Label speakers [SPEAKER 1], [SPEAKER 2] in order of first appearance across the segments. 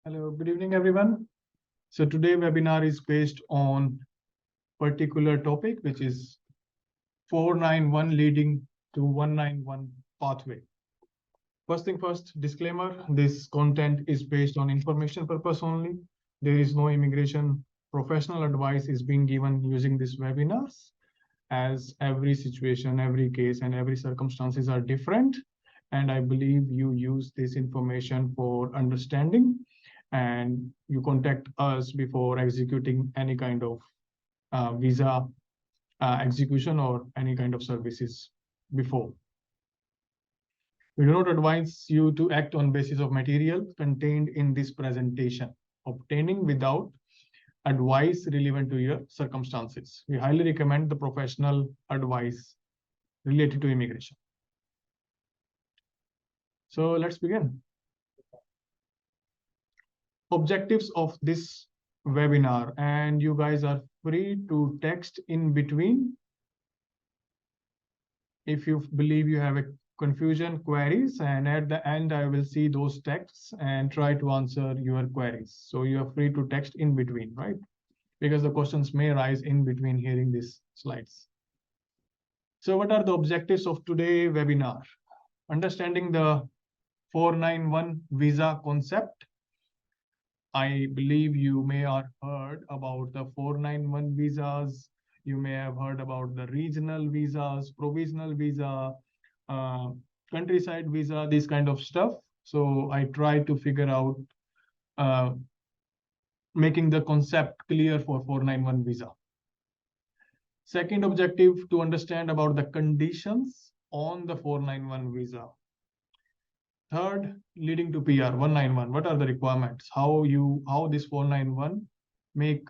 [SPEAKER 1] Hello, good evening, everyone. So today webinar is based on particular topic, which is 491 leading to 191 pathway. First thing first, disclaimer, this content is based on information purpose only. There is no immigration professional advice is being given using this webinars, as every situation, every case, and every circumstances are different. And I believe you use this information for understanding, and you contact us before executing any kind of visa execution or any kind of services before. We do not advise you to act on basis of material contained in this presentation, obtaining without advice relevant to your circumstances. We highly recommend the professional advice related to immigration. So let's begin. Objectives of this webinar, and you guys are free to text in between if you believe you have a confusion, queries, and at the end I will see those texts and try to answer your queries. So you are free to text in between, right? Because the questions may arise in between hearing these slides. So what are the objectives of today's webinar? Understanding the 491 visa concept. I believe you may have heard about the 491 visas. You may have heard about the regional visas, provisional visa, countryside visa, this kind of stuff. So I try to figure out making the concept clear for 491 visa. Second objective, to understand about the conditions on the 491 visa. Third, leading to PR 191. What are the requirements? How this 491 make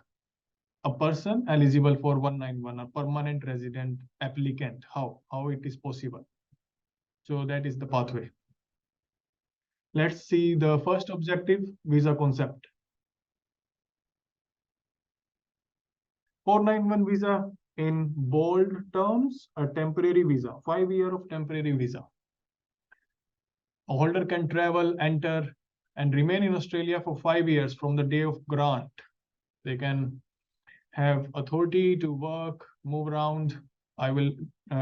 [SPEAKER 1] a person eligible for 191, a permanent resident applicant? How it is possible? So that is the pathway. Let's see the first objective, visa concept. 491 visa, in bold terms, a temporary visa, 5 years of temporary visa. A holder can travel, enter, and remain in Australia for 5 years from the day of grant. They can have authority to work, move around. I will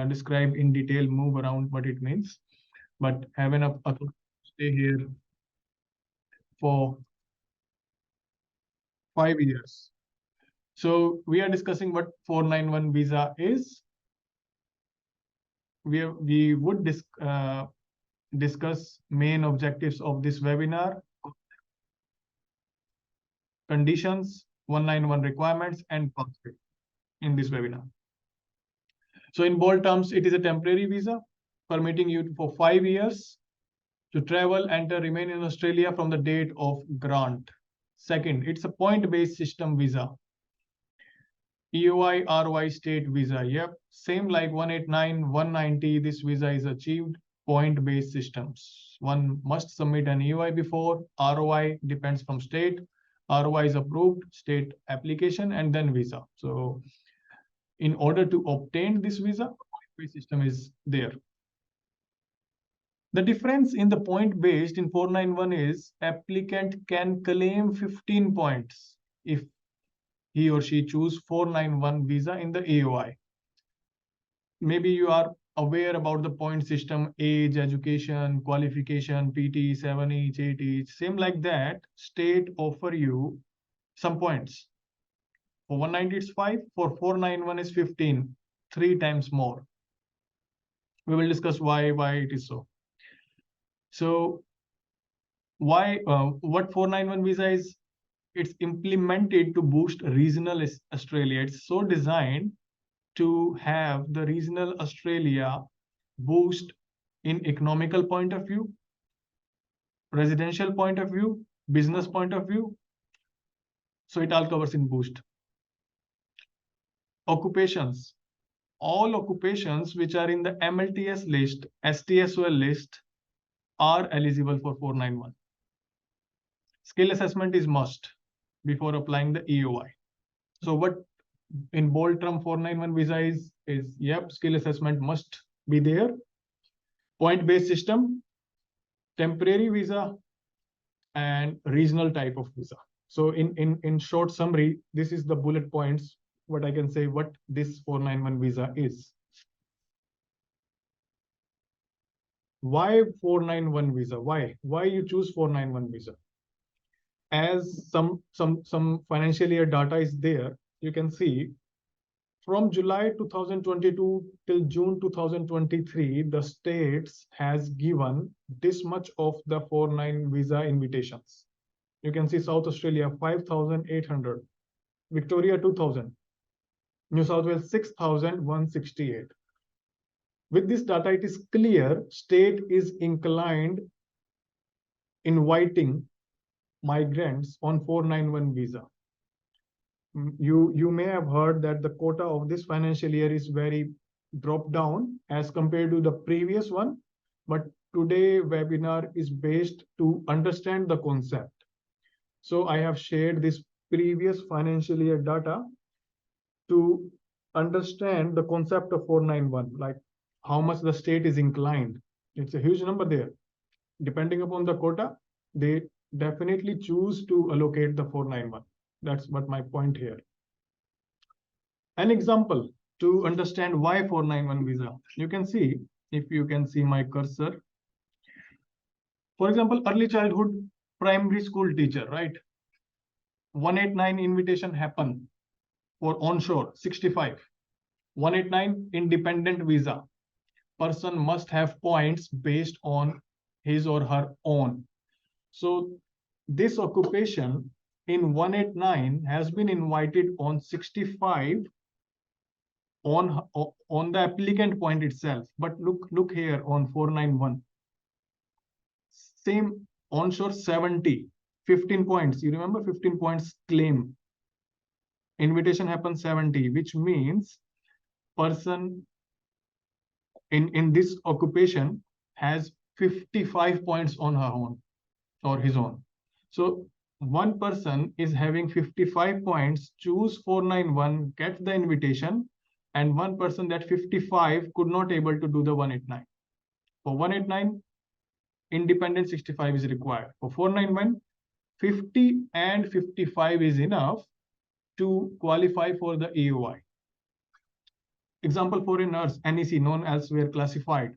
[SPEAKER 1] describe in detail move around what it means, but having a authority to stay here for 5 years. So we are discussing what 491 visa is. We would discuss main objectives of this webinar, conditions, 191 requirements, and pathway in this webinar. So in bold terms, it is a temporary visa permitting you for 5 years to travel, enter, remain in Australia from the date of grant. Second, it's a point-based system visa. EOI, ROI state visa. Yep, same like 189, 190, this visa is achieved point-based systems. One must submit an EOI before, ROI depends from state, ROI is approved, state application, and then visa. So in order to obtain this visa, point-based system is there. The difference in the point-based in 491 is applicant can claim 15 points if he or she choose 491 visa in the AOI. Maybe you are aware about the point system, age, education, qualification, PT, 7 each, 8 each, same like that. State offer you some points. For 190 it's 5, for 491 is 15, 3 times more. We will discuss why it is so. So why what 491 visa is? It's implemented to boost regional Australia. It's so designed to have the regional Australia boost in economical point of view, residential point of view, business point of view. So it all covers in boost. Occupations. All occupations which are in the MLTS list, STSOL list, are eligible for 491. Skill assessment is must before applying the EOI. So what in bold term 491 visa is yep, skill assessment must be there. Point-based system, temporary visa, and regional type of visa. So in short summary, this is the bullet points, what I can say, what this 491 visa is. Why 491 visa? Why you choose 491 visa? As some financial year data is there, you can see from July 2022 till June 2023, the states has given this much of the 491 visa invitations. You can see South Australia 5,800, Victoria 2,000, New South Wales 6,168. With this data, it is clear state is inclined inviting migrants on 491 visa. You may have heard that the quota of this financial year is very dropped down as compared to the previous one, but today webinar is based to understand the concept. So I have shared this previous financial year data to understand the concept of 491, like how much the state is inclined. It's a huge number there. Depending upon the quota, they definitely choose to allocate the 491. That's what my point here. An example to understand why 491 visa. You can see, if you can see my cursor. For example, early childhood primary school teacher, right? 189 invitation happen for onshore, 65. 189 independent visa. Person must have points based on his or her own. So this occupation in 189 has been invited on 65 on the applicant point itself. But look here on 491. Same onshore 70, 15 points. You remember 15 points claim. Invitation happens 70, which means person in this occupation has 55 points on her own or his own. So one person is having 55 points, choose 491, get the invitation, and one person that 55 could not able to do the 189. For 189, independent 65 is required. For 491, 50 and 55 is enough to qualify for the AOI. Example for a nurse, NEC, known elsewhere classified.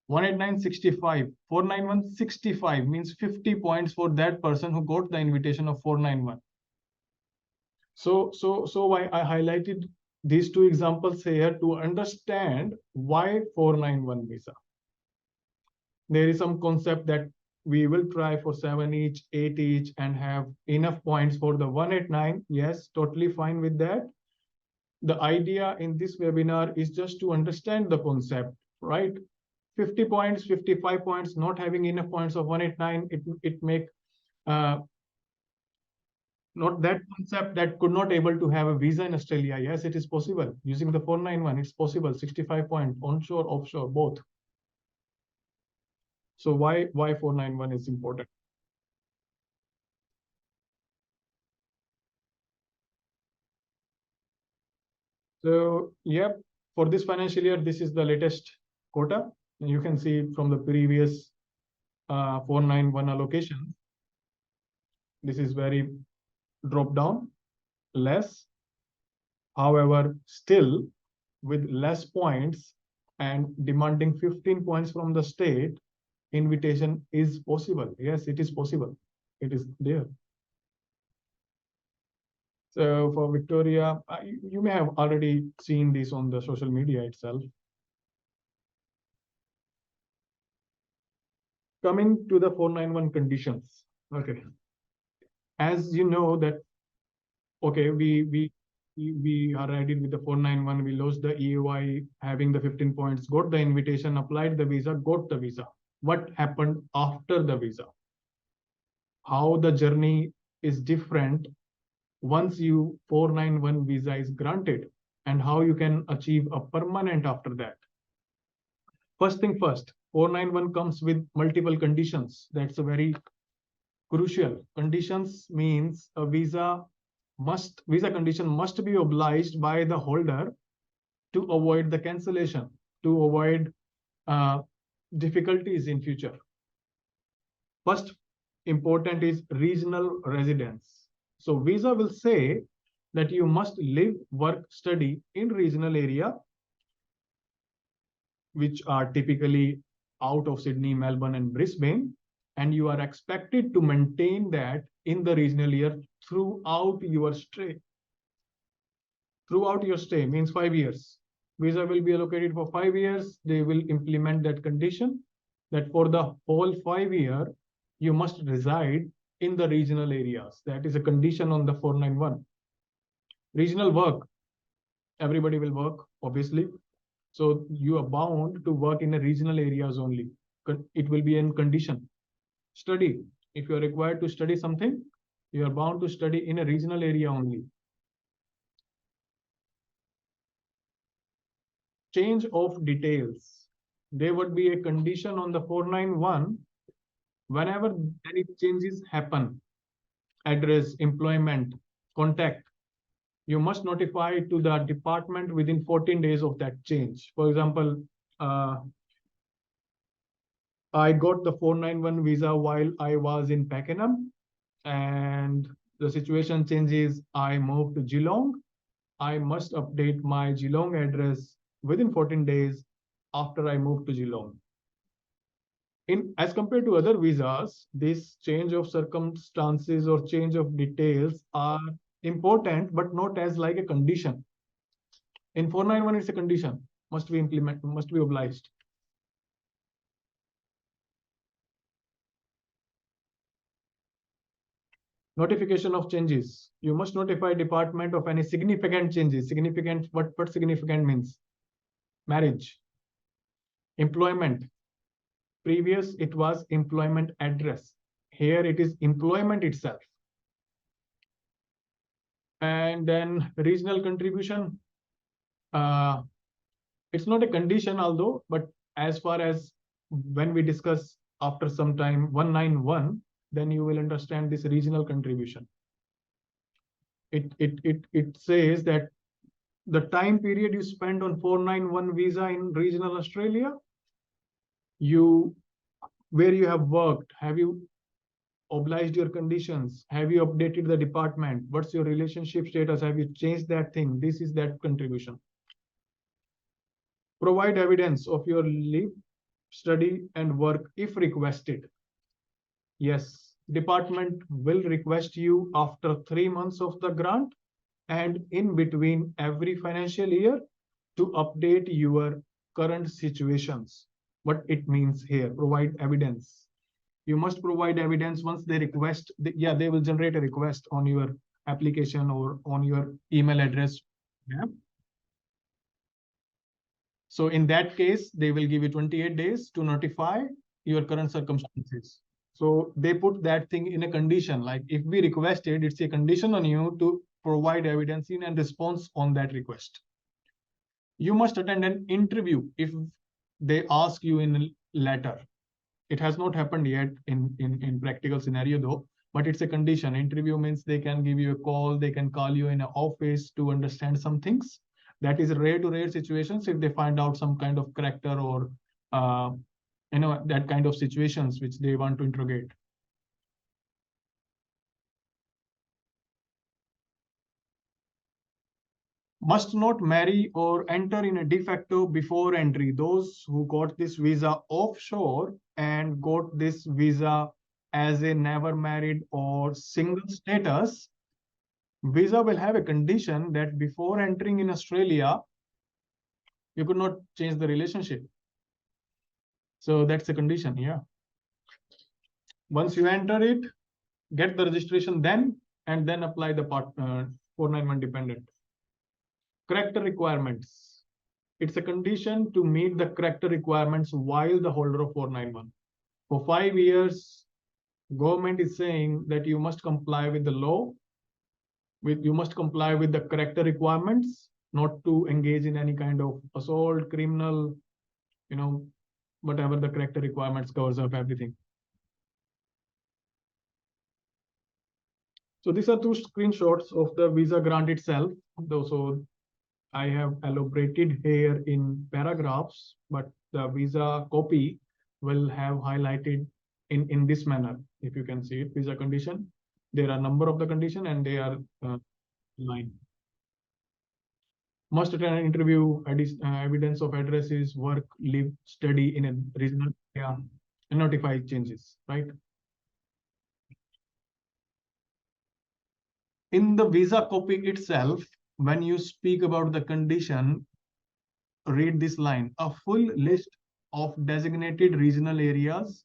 [SPEAKER 1] 189, 65, 491, 65 means 50 points for that person who got the invitation of 491. So why I highlighted these two examples here to understand why 491 visa. There is some concept that we will try for 7 each, 8 each, and have enough points for the 189. Yes, totally fine with that. The idea in this webinar is just to understand the concept, right? 50 points, 55 points, not having enough points of 189, it make not that concept that could not able to have a visa in Australia. Yes, it is possible. Using the 491, it's possible. 65 point, onshore, offshore, both. So why 491 is important? So, yep, for this financial year, this is the latest quota. You can see from the previous 491 allocation. This is very drop down, less. However, still with less points and demanding 15 points from the state, invitation is possible. Yes, it is possible. It is there. So for Victoria, you may have already seen this on the social media itself. Coming to the 491 conditions. Okay. As you know that, okay, we are ready with the 491, we lost the EOI, having the 15 points, got the invitation, applied the visa, got the visa. What happened after the visa? How the journey is different once you 491 visa is granted, and how you can achieve a permanent after that. First thing first, 491 comes with multiple conditions. That's a very crucial. Conditions means a visa condition must be obliged by the holder to avoid the cancellation, to avoid difficulties in future. First important is regional residence. So visa will say that you must live, work, study in regional area, which are typically out of Sydney, Melbourne, and Brisbane, and you are expected to maintain that in the regional year throughout your stay. Throughout your stay means 5 years. Visa will be allocated for 5 years. They will implement that condition that for the whole 5 year, you must reside in the regional areas. That is a condition on the 491. Regional work, everybody will work, obviously. So you are bound to work in the regional areas only. It will be in condition. Study, if you are required to study something, you are bound to study in a regional area only. Change of details. There would be a condition on the 491 whenever any changes happen, address, employment, contact, you must notify to the department within 14 days of that change. For example, I got the 491 visa while I was in Pakenham, and the situation changes. I moved to Geelong. I must update my Geelong address within 14 days after I moved to Geelong. As compared to other visas, this change of circumstances or change of details are important, but not as like a condition. In 491, it's a condition, must be implemented, must be obliged. Notification of changes. You must notify department of any significant changes. Significant, what significant means? Marriage, employment. Previous, it was employment address. Here it is employment itself. And then regional contribution. It's not a condition, although, but as far as when we discuss after some time 191, then you will understand this regional contribution. It says that the time period you spend on 491 visa in regional Australia, where you have worked, have you obliged your conditions, have you updated the department, what's your relationship status, have you changed that thing? This is that contribution. Provide evidence of your live, study, and work if requested. Yes, department will request you after 3 months of the grant and in between every financial year to update your current situations. What it means here, provide evidence. You must provide evidence once they request. They will generate a request on your application or on your email address. Yeah. So in that case, they will give you 28 days to notify your current circumstances. So they put that thing in a condition, like if we requested, it's a condition on you to provide evidence in and response on that request. You must attend an interview if they ask you in a letter. It has not happened yet in practical scenario though, but it's a condition. Interview means they can give you a call, they can call you in an office to understand some things. That is rare to rare situations if they find out some kind of character or that kind of situations which they want to interrogate. Must not marry or enter in a de facto before entry. Those who got this visa offshore and got this visa as a never married or single status, visa will have a condition that before entering in Australia, you could not change the relationship. So that's a condition, yeah. Once you enter it, get the registration then, and then apply the 491 dependent. Character requirements. It's a condition to meet the character requirements while the holder of 491. For 5 years, government is saying that you must comply with the law, you must comply with the character requirements, not to engage in any kind of assault, criminal, whatever the character requirements covers up everything. So these are 2 screenshots of the visa grant itself. So I have elaborated here in paragraphs, but the visa copy will have highlighted in this manner. If you can see it, visa condition, there are number of the condition and they are line. Must attend an interview, evidence of addresses, work, live, study in a regional area, and notify changes, right? In the visa copy itself, when you speak about the condition, read this line: a full list of designated regional areas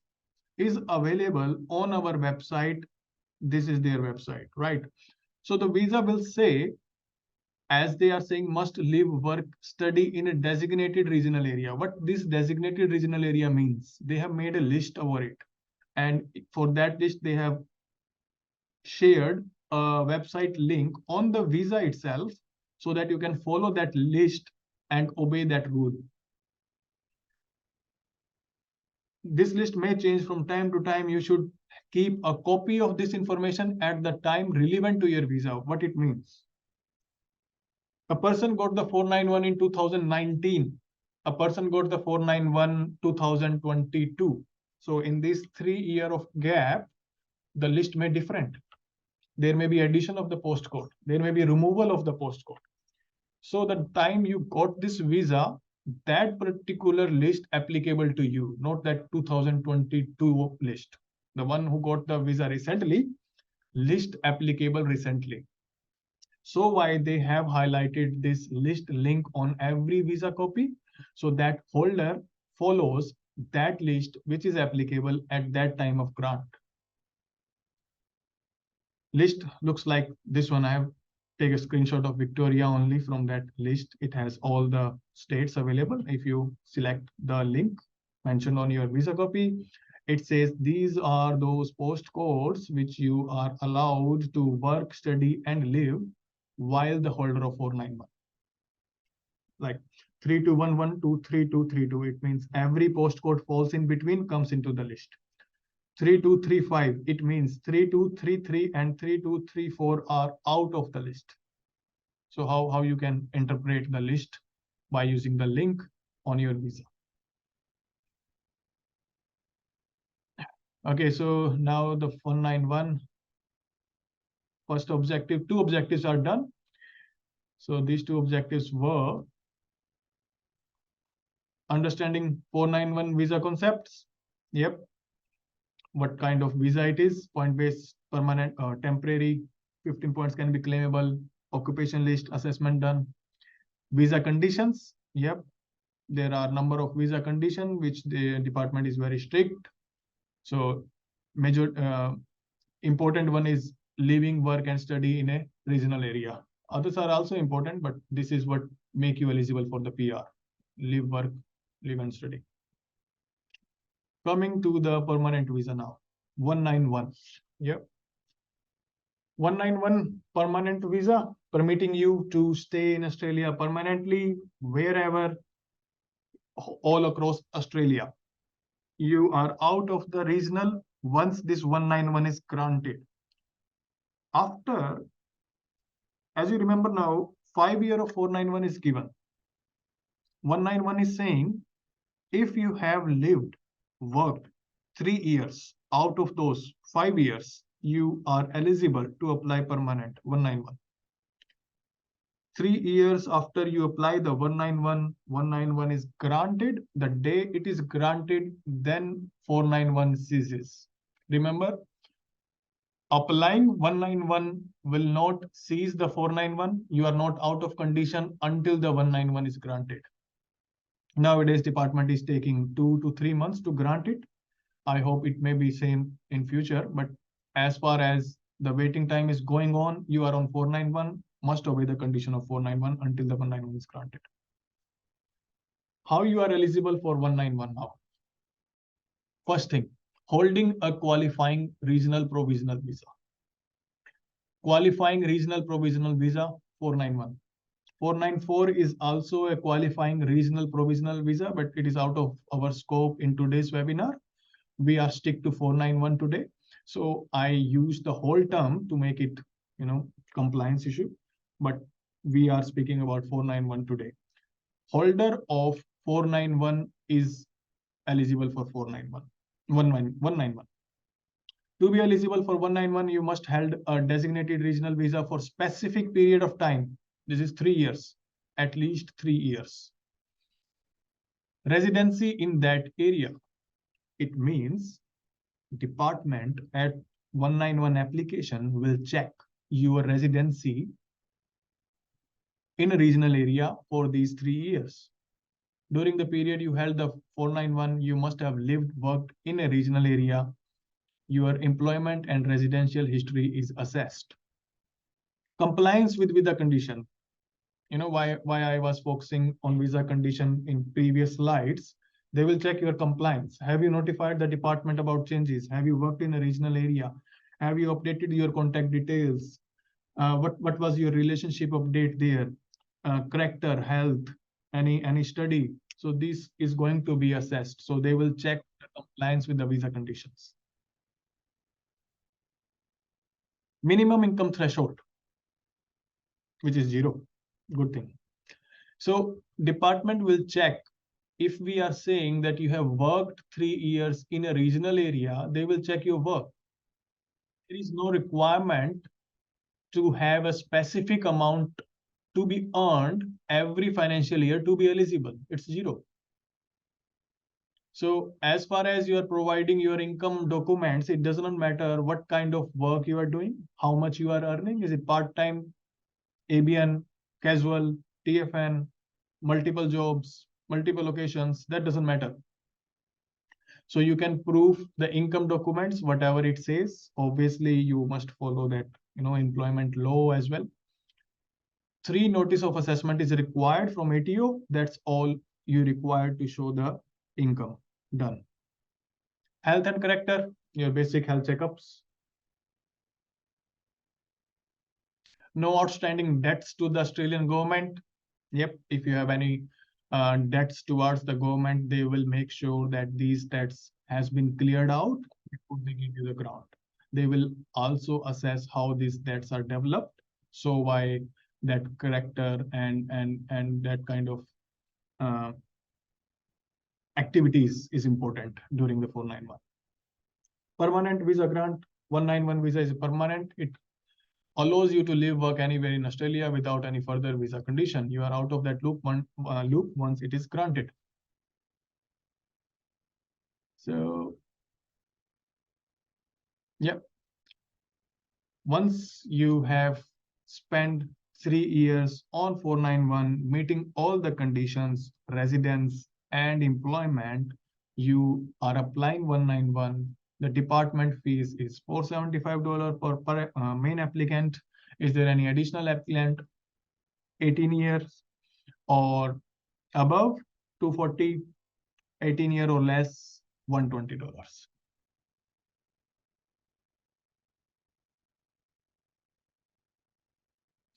[SPEAKER 1] is available on our website. This is their website, right? So the visa will say, as they are saying, must live, work, study in a designated regional area. What this designated regional area means, they have made a list over it. And for that list, they have shared a website link on the visa itself so that you can follow that list and obey that rule. This list may change from time to time. You should keep a copy of this information at the time relevant to your visa. What it means: a person got the 491 in 2019. A person got the 491 2022. So in this 3 year of gap, the list may different. There may be addition of the postcode. There may be removal of the postcode. So the time you got this visa, that particular list applicable to you, not that 2022 list. The one who got the visa recently, list applicable recently. So why they have highlighted this list link on every visa copy, so that holder follows that list which is applicable at that time of grant. List looks like this one. I have taken a screenshot of Victoria only from that list. It has all the states available. If you select the link mentioned on your visa copy, it says these are those postcodes which you are allowed to work, study, and live while the holder of 491. Like 3211 to 3232, it means every postcode falls in between comes into the list. 3235, it means 3233 and 3234 are out of the list. So how you can interpret the list? By using the link on your visa. Okay, so now the 191 first objective, 2 objectives are done. So these 2 objectives were understanding 491 visa concepts. Yep. What kind of visa it is: point-based, permanent, temporary, 15 points can be claimable, occupation list, assessment done. Visa conditions, yep, there are number of visa conditions which the department is very strict. So major important one is living, work, and study in a regional area. Others are also important, but this is what make you eligible for the PR: live, work, live, and study. Coming to the permanent visa now, 191. Yep. 191 permanent visa, permitting you to stay in Australia permanently, wherever, all across Australia. You are out of the regional once this 191 is granted. After, as you remember now, 5 year of 491 is given. 191 is saying, if you have lived, worked 3 years out of those 5 years, you are eligible to apply permanent 191. 3 years after you apply the 191, 191 is granted. The day it is granted, then 491 ceases. Remember, applying 191 will not cease the 491. You are not out of condition until the 191 is granted. Nowadays, department is taking 2 to 3 months to grant it. I hope it may be same in future, but as far as the waiting time is going on, you are on 491, must obey the condition of 491 until the 191 is granted. How you are eligible for 191 now? First thing, holding a qualifying regional provisional visa. Qualifying regional provisional visa, 491. 494 is also a qualifying regional provisional visa, but it is out of our scope in today's webinar. We are stick to 491 today. So I use the whole term to make it, compliance issue, but we are speaking about 491 today. Holder of 491 is eligible for 491, 191. To be eligible for 191, you must held a designated regional visa for specific period of time. This is 3 years, at least 3 years. Residency in that area. It means department at 191 application will check your residency in a regional area for these 3 years. During the period you held the 491, you must have lived, worked in a regional area. Your employment and residential history is assessed. Compliance with visa condition. You know why I was focusing on visa condition in previous slides. They will check your compliance. Have you notified the department about changes? Have you worked in a regional area? Have you updated your contact details? What was your relationship update there? Character, health, any study. So this is going to be assessed. So they will check the compliance with the visa conditions. Minimum income threshold, which is 0. Good thing. So department will check if we are saying that you have worked 3 years in a regional area, they will check your work. There is no requirement to have a specific amount to be earned every financial year to be eligible. It's 0. So as far as you are providing your income documents, it does not matter what kind of work you are doing, how much you are earning. Is it part-time, ABN, casual, TFN, multiple jobs, multiple locations? That doesn't matter. So you can prove the income documents, whatever it says. Obviously, you must follow that, employment law as well. 3 notice of assessment is required from ATO. That's all you require to show the income. Done. Health and character, your basic health checkups. No outstanding debts to the Australian government. Yep, if you have any debts towards the government, they will make sure that these debts has been cleared out before they give you the grant. They will also assess how these debts are developed. So why that character and that kind of activities is important during the 491. Permanent visa grant. 191 visa is permanent. It allows you to live, work anywhere in Australia without any further visa condition. You are out of that loop once it is granted. So, yeah. Once you have spent 3 years on 491, meeting all the conditions, residence and employment, you are applying 191. The department fees is $475 per main applicant. Is there any additional applicant 18 years or above? 240, 18 year or less, $120.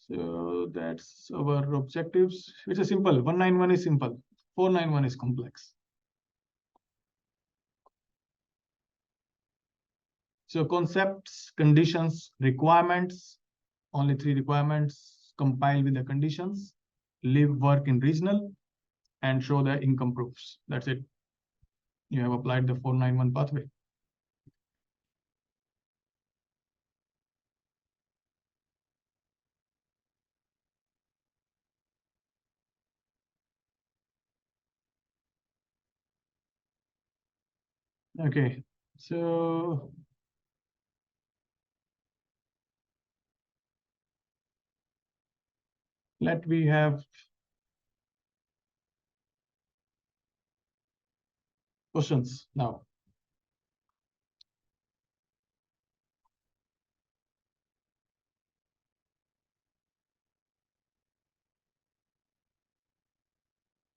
[SPEAKER 1] So that's our objectives. It's a simple. 191 is simple. 491 is complex. So concepts, conditions, requirements, only 3 requirements, compile with the conditions, live, work in regional, and show the income proofs. That's it. You have applied the 491 pathway. Okay, so let we have questions now.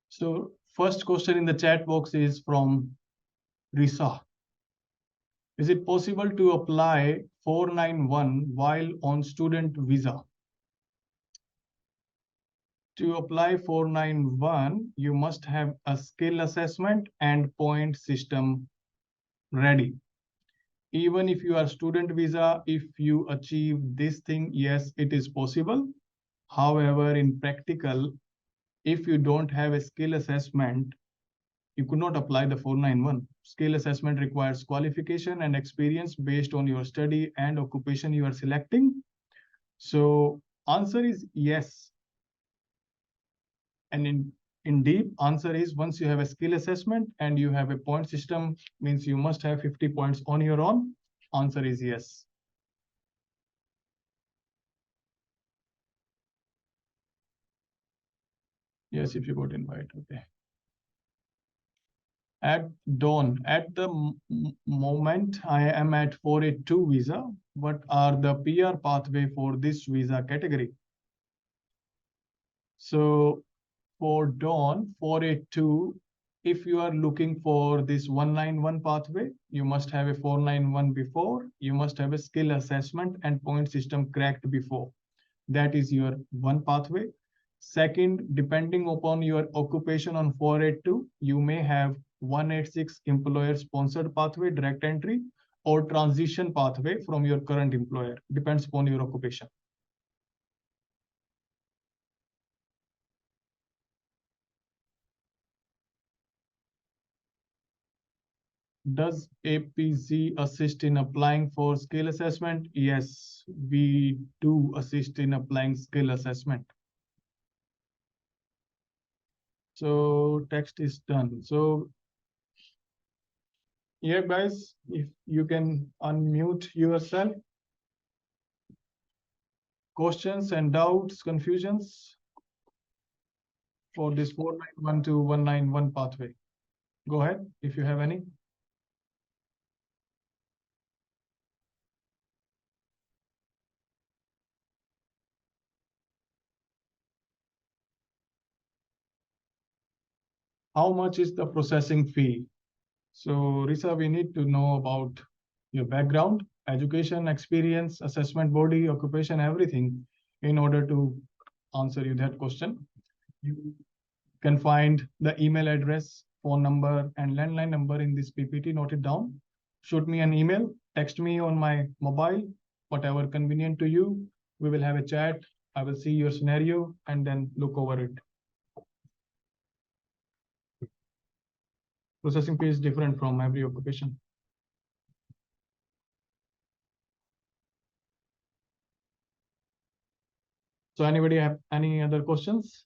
[SPEAKER 1] So first question in the chat box is from Risa. Is it possible to apply 491 while on student visa? To apply 491, you must have a skill assessment and point system ready. Even if you are student visa, if you achieve this thing, yes, it is possible. However, in practical, if you don't have a skill assessment, you could not apply the 491. Skill assessment requires qualification and experience based on your study and occupation you are selecting. So answer is yes. And in deep, answer is once you have a skill assessment and you have a point system, means you must have 50 points on your own. Answer is yes. Yes, if you got invite, okay. At dawn, at the moment, I am at 482 visa. What are the PR pathway for this visa category? So for dawn 482, if you are looking for this 191 pathway, you must have a 491 before, you must have a skill assessment and point system cracked before. That is your one pathway. Second, depending upon your occupation on 482, you may have 186 employer sponsored pathway, direct entry, or transition pathway from your current employer, depends upon your occupation. Does 𝐴𝐵𝐧 assist in applying for skill assessment? Yes, we do assist in applying skill assessment. So text is done. So yeah, guys, if you can unmute yourself. Questions and doubts, confusions for this 491 to 191 pathway. Go ahead if you have any. How much is the processing fee? So Risa, we need to know about your background, education, experience, assessment body, occupation, everything in order to answer you that question. You can find the email address, phone number, and landline number in this PPT. Note it down. Shoot me an email, text me on my mobile, whatever convenient to you. We will have a chat. I will see your scenario and then look over it. Processing fee is different from every occupation. So anybody have any other questions?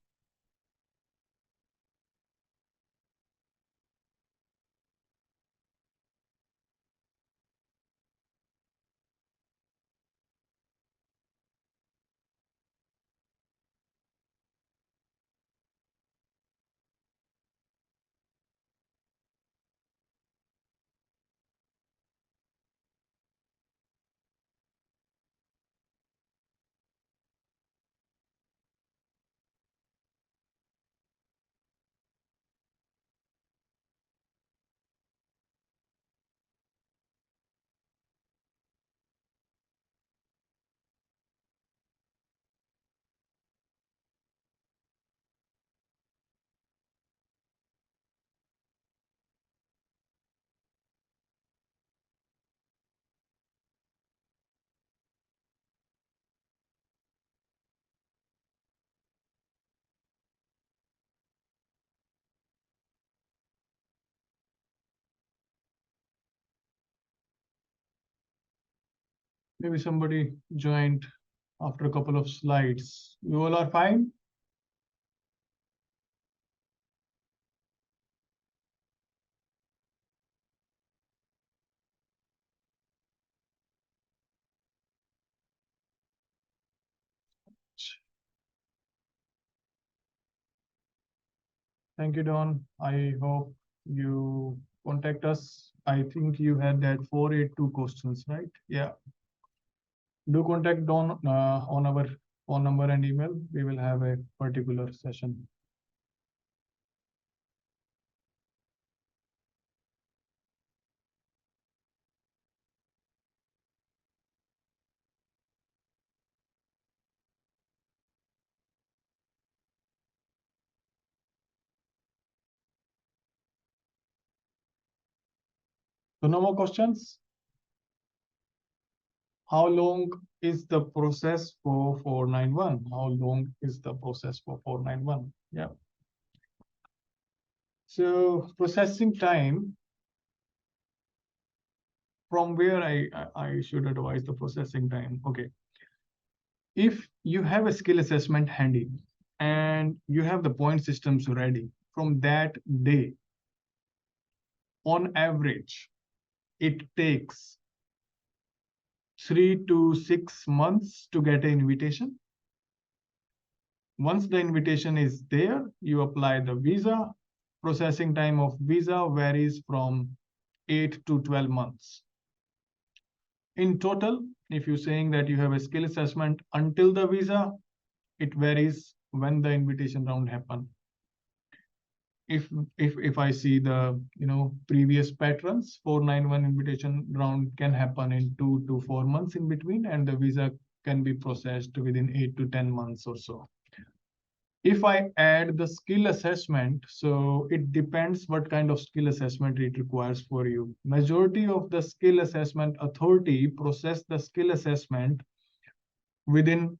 [SPEAKER 1] Maybe somebody joined after a couple of slides. You all are fine? Thank you, Don. I hope you contact us. I think you had that 482 questions, right? Yeah. Do contact Don on our phone number and email. We will have a particular session. So no more questions? How long is the process for 491? How long is the process for 491? Yeah. So processing time, from where I should advise the processing time. Okay. If you have a skill assessment handy and you have the point systems ready from that day, on average, it takes 3 to 6 months to get an invitation. Once the invitation is there, you apply the visa. Processing time of visa varies from 8 to 12 months. In total, if you're saying that you have a skill assessment until the visa, it varies when the invitation round happen. If I see the previous patterns, 491 invitation round can happen in 2 to 4 months in between, and the visa can be processed within 8 to 10 months or so. If I add the skill assessment, so it depends what kind of skill assessment it requires for you. Majority of the skill assessment authority process the skill assessment within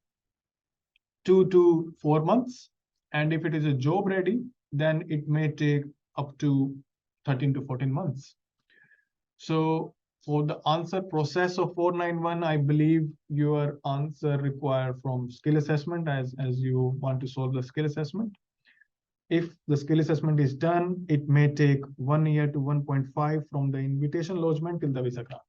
[SPEAKER 1] 2 to 4 months. And if it is a job ready, then it may take up to 13 to 14 months. So for the answer process of 491, I believe your answer require from skill assessment as you want to solve the skill assessment. If the skill assessment is done, it may take 1 year to 1.5 from the invitation lodgement till the visa grant.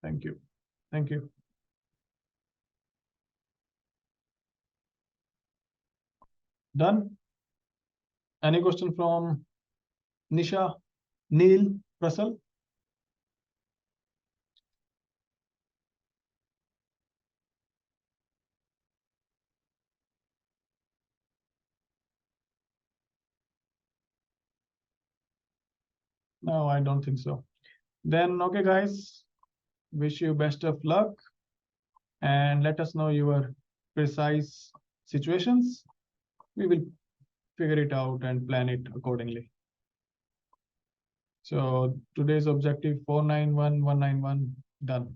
[SPEAKER 1] Thank you. Thank you. Done. Any question from Nisha, Neil, Russell? No, I don't think so. Then, okay, guys, wish you best of luck and let us know your precise situations. We will figure it out and plan it accordingly. So today's objective 491, 191 done.